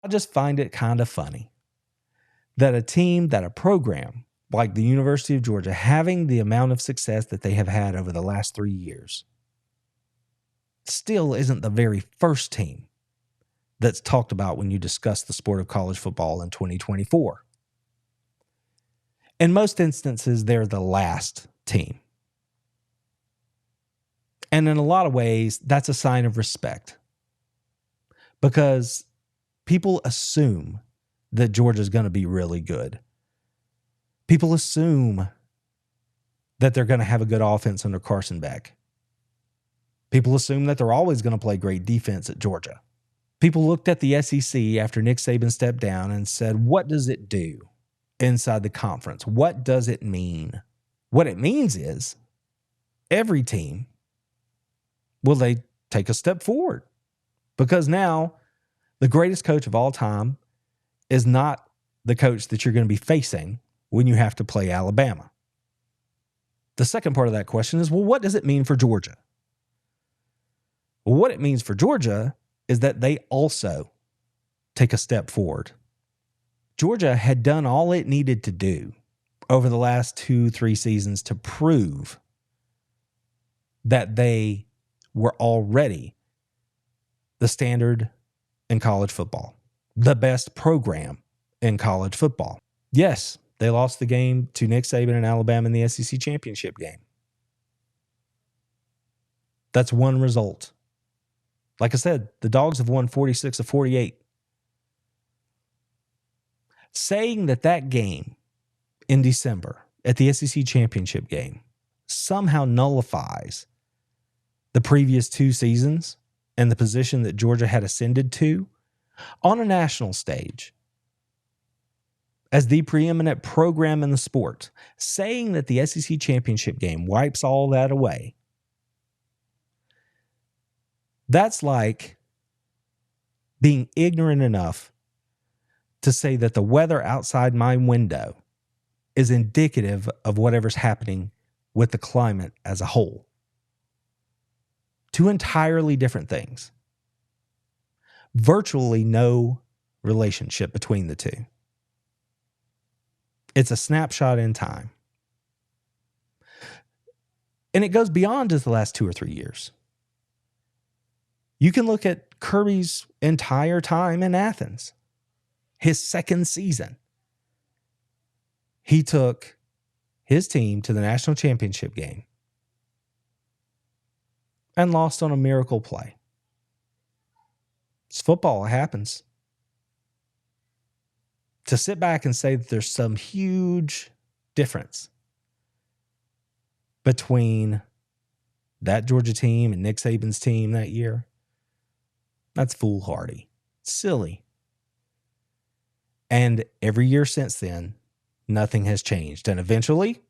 I just find it kind of funny that a program like the University of Georgia, having the amount of success that they have had over the last 3 years, still isn't the very first team that's talked about when you discuss the sport of college football in 2024. In most instances, they're the last team. And in a lot of ways, that's a sign of respect, because people assume that Georgia's going to be really good. People assume that they're going to have a good offense under Carson Beck. People assume that they're always going to play great defense at Georgia. People looked at the SEC after Nick Saban stepped down and said, what does it do inside the conference? What does it mean? What it means is every team, will they take a step forward? Because now the greatest coach of all time is not the coach that you're going to be facing when you have to play Alabama. The second part of that question is, well, what does it mean for Georgia? Well, what it means for Georgia is that they also take a step forward. Georgia had done all it needed to do over the last 2-3 seasons to prove that they were already the standard in college football, the best program in college football. Yes, they lost the game to Nick Saban and Alabama in the SEC championship game. That's one result. Like I said, the Dogs have won 46 of 48. Saying that game in December at the SEC championship game somehow nullifies the previous 2 seasons and the position that Georgia had ascended to on a national stage as the preeminent program in the sport, saying that the SEC championship game wipes all that away, that's like being ignorant enough to say that the weather outside my window is indicative of whatever's happening with the climate as a whole. 2 entirely different things. Virtually no relationship between the 2. It's a snapshot in time. And it goes beyond just the last 2 or 3 years. You can look at Kirby's entire time in Athens, his second season. He took his team to the national championship game and lost on a miracle play. It's football. It happens. To sit back and say that there's some huge difference between that Georgia team and Nick Saban's team that year, that's foolhardy. It's silly. And every year since then, nothing has changed. And eventually,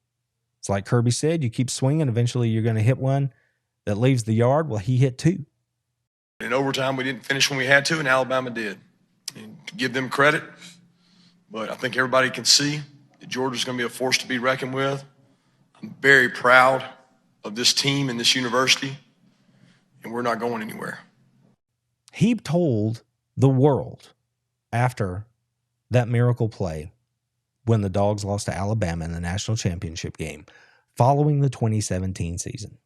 it's like Kirby said, you keep swinging, eventually you're going to hit one that leaves the yard. Well, he hit 2. In overtime, we didn't finish when we had to, and Alabama did. And to give them credit, but I think everybody can see that Georgia's going to be a force to be reckoned with. I'm very proud of this team and this university, and we're not going anywhere. He told the world after that miracle play when the Dogs lost to Alabama in the national championship game following the 2017 season.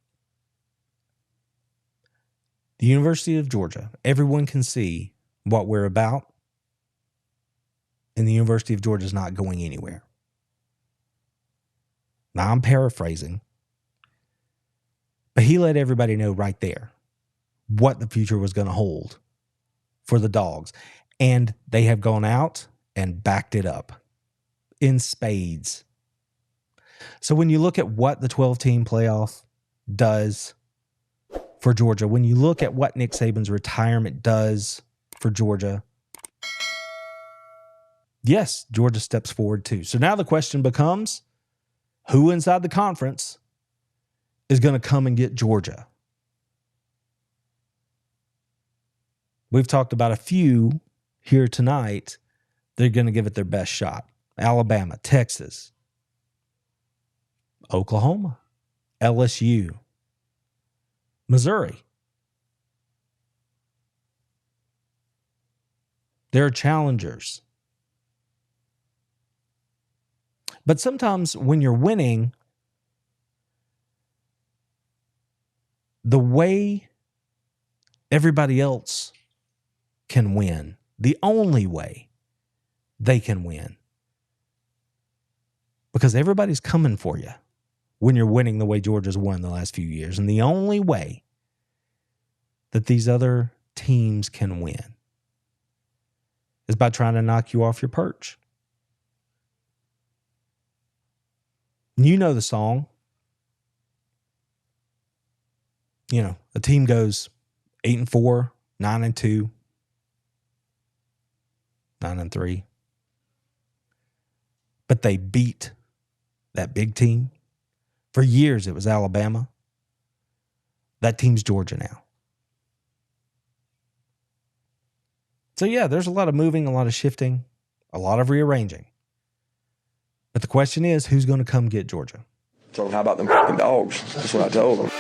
The University of Georgia, everyone can see what we're about, and the University of Georgia is not going anywhere. Now, I'm paraphrasing, but he let everybody know right there what the future was going to hold for the Dogs. And they have gone out and backed it up in spades. So when you look at what the 12-team playoff does for Georgia, when you look at what Nick Saban's retirement does for Georgia, yes, Georgia steps forward too. So now the question becomes, who inside the conference is going to come and get Georgia? We've talked about a few here tonight. They're going to give it their best shot. Alabama, Texas, Oklahoma, LSU, Missouri. They're challengers. But sometimes when you're winning, the way everybody else can win, the only way they can win, because everybody's coming for you when you're winning the way Georgia's won the last few years. And the only way that these other teams can win is by trying to knock you off your perch. You know the song. You know, a team goes 8-4, 9-2, 9-3. But they beat that big team. For years, it was Alabama. That team's Georgia now. So, yeah, there's a lot of moving, a lot of shifting, a lot of rearranging. But the question is, who's going to come get Georgia? So how about them fucking dogs? That's what I told them.